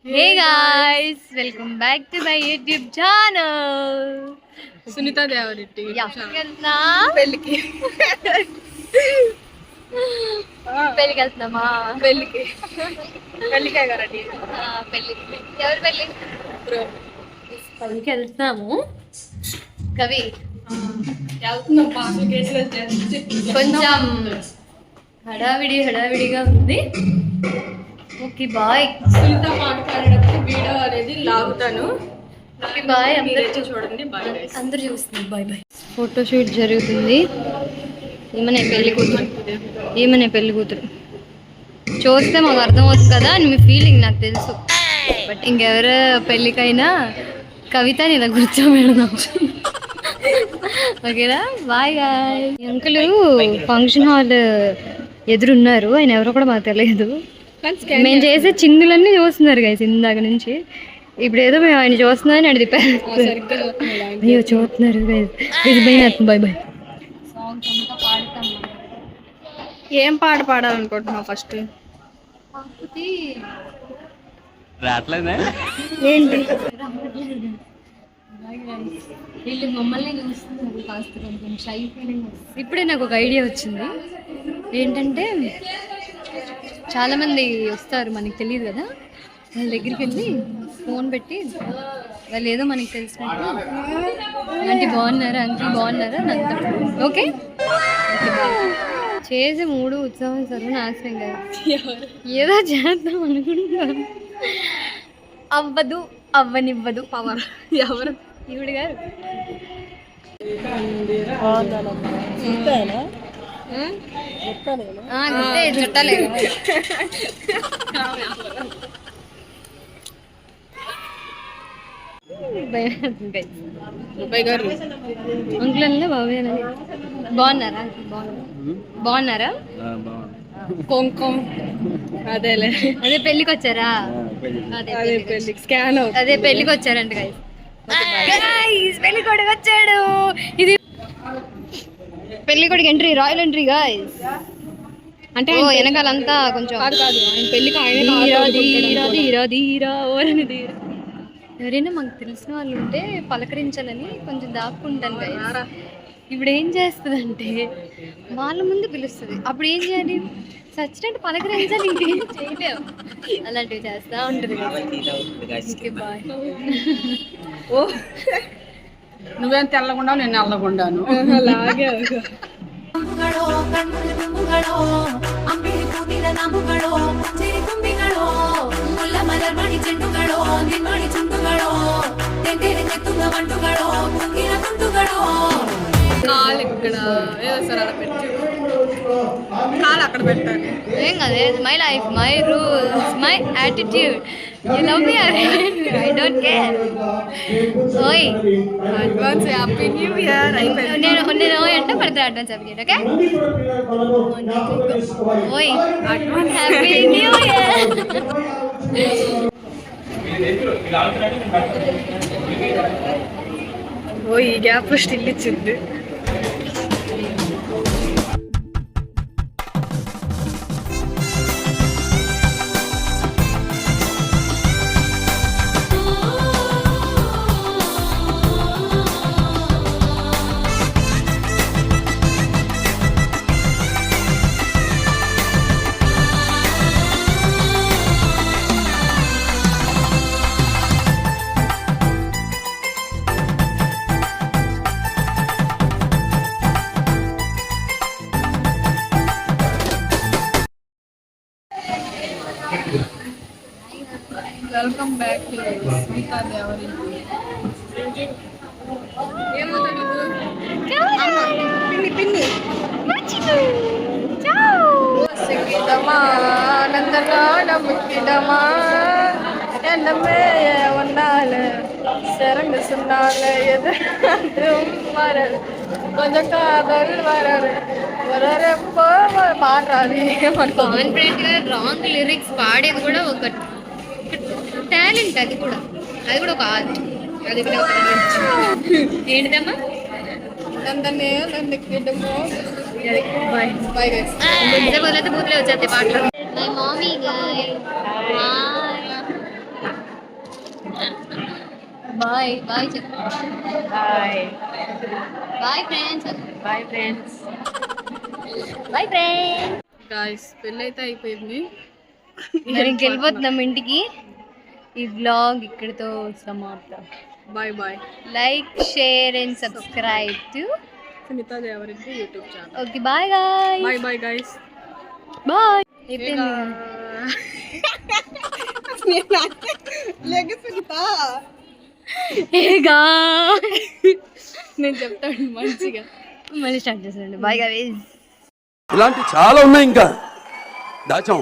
Hey guys, welcome back to my YouTube channel. Sunitha Devareddy పెళ్ళికి వెళ్తున్నామా? పెళ్ళికే గారండి పెళ్ళికి ఎవరు పెళ్ళి? పెళ్ళికి వెళ్తున్నాము. కవి కొంచెం హడావిడిగా ఉంది. Okay bye. సునీత పాట పాడేటప్పుడు వీడియో అనేది లాగుతాను. Okay bye. అందరూ చూడండి. బాయ్. అందరూ చూస్తున్నారు. Bye bye. ఫోటోషూట్ జరుగుతుంది. ఈమెనే పెళ్లి కూతురు చూస్తే మాకు అర్థమవుతుంది కదా అని మీ ఫీలింగ్ నాకు తెలుసు. బట్ ఇంకెవరు పెళ్ళికైనా కవితని ఇలా కూర్చోబెడదాం. ఓకేనా? Boy guy. Uncle function hall ఎదురున్నారు. ఆయన ఎవరో కూడా మాకు తెలియదు. మేము చేసే చిందులన్నీ చూస్తున్నారు గైస్ ఇందాక నుంచి. ఇప్పుడు ఏదో మేము ఆయన చూస్తున్నామని అడిగిపోయారు. అయ్యో చూస్తున్నారు గైస్. Bye bye. ఏం పాట పాడాలనుకుంటున్నావు ఫస్ట్? ఏంటి వీళ్ళు మమ్మల్ని చూస్తున్నారు కాస్త కొంచెం షై ఫీలింగ్. ఇప్పుడే నాకు ఒక ఐడియా వచ్చింది. ఏంటంటే చాలామంది వస్తారు, మనకి తెలియదు కదా. వాళ్ళ దగ్గరికి వెళ్ళి ఫోన్ పెట్టి వాళ్ళు ఏదో మనకి తెలిసినట్టు ఆంటీ బాగున్నారా, అంకుల్ బాగున్నారా అని అంటారు. ఓకే చేసే మూడు ఉత్సవం సర్వనాశనం కదా. ఏదో చేద్దాం అనుకుంటున్నాను, అవ్వనివ్వదు పవర్. ఎవరు? ఈవిడ గారు. చుట్టాలేదు. అంకుల్ బాబాయ్ బాగున్నారా? అదేలే, అదే పెళ్ళికి వచ్చారా? అదే పెళ్ళికి వచ్చారంట గైస్. పెళ్లి కొడుకు వచ్చాడు. ఇది పెళ్లి కొడుకు ఎంట్రీ, రాయల్ ఎంట్రీ గైస్. అంటే వెనకాలంతా కొంచెం ఎవరైనా మాకు తెలిసిన వాళ్ళు ఉంటే పలకరించాలని కొంచెం దాక్కుంటాను గైస్. ఇప్పుడు ఏం చేస్తుందంటే వాళ్ళ ముందు పిలుస్తుంది. అప్పుడు ఏం చేయాలి? సచ్చినట్టు పలకరించాలి, ఇంకేం చేయలేవు. అలాంటివి చేస్తా ఉంటుంది. బాయ్. ఓ నువ్వేం తెల్లగుండావు, నేను నల్లగుండాను. అలాగే కాలు ఇక్కడ ఏదో సార్ అలా పెట్టి కాలు అక్కడ పెట్టాలి. ఏం కదా, my life, my rules, my attitude. You love me or I don't care. ఓయ్ అడ్వాన్స్ హ్యాపీ న్యూ ఇయర్. నేను ఓయ్ అంటే పడతాను advance happy new year. Okay ఓయ్ అడ్వాన్స్ హ్యాపీ న్యూ ఇయర్. ఓ ఈ గ్యాప్ స్టిల్ ఇచ్చింది. Welcome back to Sunitha Devareddy. పిన్ని సంగీతమా నందనాడ ముక్కిడమా ఎన్నమే ఉన్నాలే శరంగ సున్నాలే ఎదురు మరలు కొంచెం కాదలు మరలు మరెప్పో పాడాలి. కాన్ఫిడెంట్గా రాంగ్ లిరిక్స్ పాడేది కూడా ఒక టాలెంట్. అది కూడా ఒక ఆర్ట్. అది కూడా ఏంటిదమ్మా? బూతులే వచ్చేది పాటలు. మై మామీ బాయ్ బాయ్ చెప్పు. Bye bye friends. Bye friends. Bye friends. Guys పెళ్ళి అయితే అయిపోయింది. మరి ఇంకెళ్ళిపోతున్నాం ఇంటికి. ఈ వ్లాగ్ ఇక్కడితో సమాప్తం. Bye bye. Like share and subscribe to Sunitha Devareddy YouTube channel. Okay bye guys. Bye bye guys. Bye. నేను చెప్తాను మంచిగా. మళ్ళీ స్టార్ట్ చేస్తానండి. Bye guys. ఇలాంటి చాలా ఉన్నాయి ఇంకా దాచాం.